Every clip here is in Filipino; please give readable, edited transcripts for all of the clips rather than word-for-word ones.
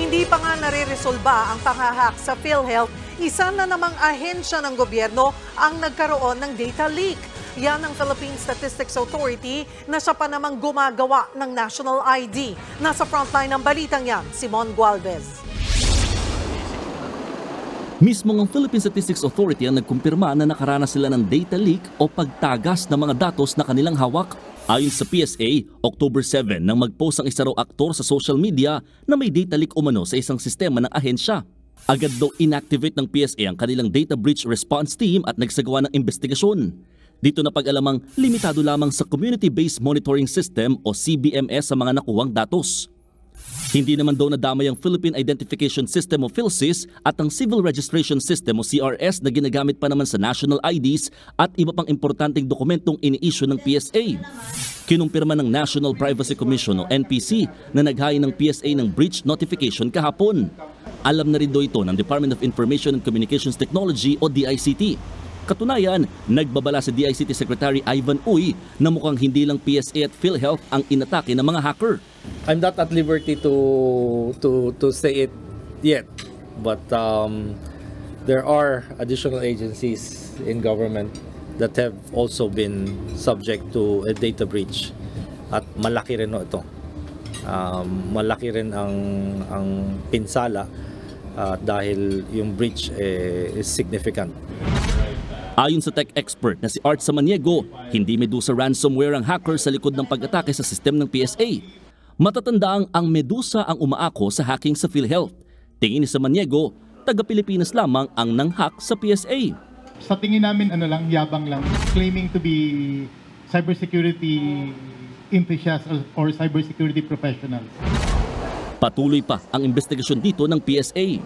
Hindi pa nga nare-resolba ang panghahak sa PhilHealth, isa na namang ahensya ng gobyerno ang nagkaroon ng data leak. Yan ang Philippine Statistics Authority na siya pa namang gumagawa ng National ID. Nasa frontline ng balitang yan, Simon Gualvez. Mismo ang Philippine Statistics Authority ang nagkumpirma na nakaranas sila ng data leak o pagtagas ng mga datos na kanilang hawak. Ayon sa PSA, October 7 nang mag-post ang isa raw aktor sa social media na may data leak umano sa isang sistema ng ahensya. Agad daw inactivate ng PSA ang kanilang data breach response team at nagsagawa ng investigasyon. Dito na pag-alamang limitado lamang sa Community-Based Monitoring System o CBMS sa mga nakuwang datos. Hindi naman daw nadamay ang Philippine Identification System o PhilSys at ang Civil Registration System o CRS na ginagamit pa naman sa national IDs at iba pang importanteng dokumentong ini-issue ng PSA. Kinumpirma ng National Privacy Commission o NPC na naghain ng PSA ng breach notification kahapon. Alam na rin daw ito ng Department of Information and Communications Technology o DICT. Katunayan, nagbabala si DICT Secretary Ivan Uy na mukhang hindi lang PSA at PhilHealth ang inatake ng mga hacker. I'm not at liberty to say it yet, but there are additional agencies in government that have also been subject to a data breach. At malaki rin ito. Malaki rin ang pinsala dahil yung breach is significant. Ayon sa tech expert na si Art Samaniego, hindi medusa ransomware ang hacker sa likod ng pag-atake sa sistem ng PSA. Matatandaang ang medusa ang umaako sa hacking sa PhilHealth. Tingin ni Samaniego, taga-Pilipinas lamang ang nang-hack sa PSA. Sa tingin namin yabang lang, claiming to be cybersecurity enthusiasts or cybersecurity professionals. Patuloy pa ang investigasyon dito ng PSA.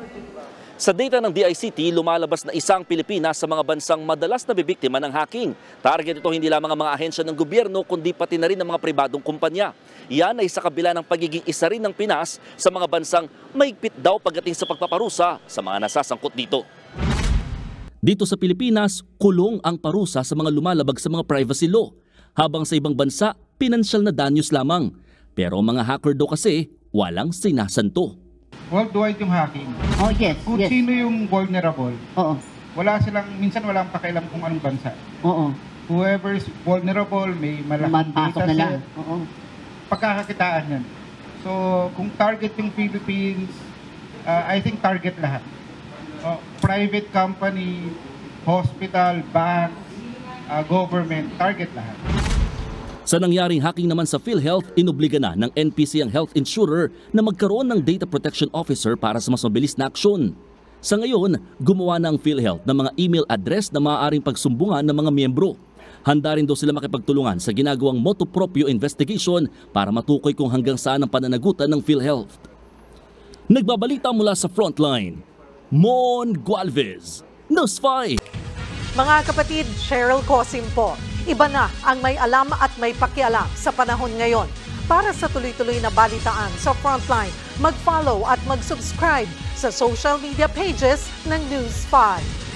Sa data ng DICT, lumalabas na isang Pilipinas sa mga bansang madalas na bibiktima ng hacking. Target ito hindi lamang ang mga ahensya ng gobyerno kundi pati na rin ng mga pribadong kumpanya. Yan ay sa kabila ng pagiging isa rin ng Pinas sa mga bansang maigpit daw pagdating sa pagpaparusa sa mga nasasangkot dito. Dito sa Pilipinas, kulong ang parusa sa mga lumalabag sa mga privacy law. Habang sa ibang bansa, pinansyal na danyos lamang. Pero mga hacker daw kasi walang sinasanto. Worldwide yung hacking. Oh, yes. Kung yes. sino yung vulnerable, Oo. minsan walang pakialam kung anong bansa. Oo. Whoever is vulnerable, may malaking Mapasok data na lang. set, Oo. pagkakakitaan yan. So, kung target yung Philippines, I think target lahat. Private company, hospital, bank, government, target lahat. Sa nangyaring hacking naman sa PhilHealth, inobliga na ng NPC ang health insurer na magkaroon ng data protection officer para sa mas mabilis na aksyon. Sa ngayon, gumawa na ang PhilHealth ng mga email address na maaaring pagsumbungan ng mga miyembro. Handa rin daw sila makipagtulungan sa ginagawang motu proprio investigation para matukoy kung hanggang saan ang pananagutan ng PhilHealth. Nagbabalita mula sa Frontline, Mon Gualvez, News 5. Mga kapatid, Cheryl Cosim po. Iba na ang may alam at may pakialam sa panahon ngayon. Para sa tuloy-tuloy na balitaan sa Frontline, mag-follow at mag-subscribe sa social media pages ng News 5.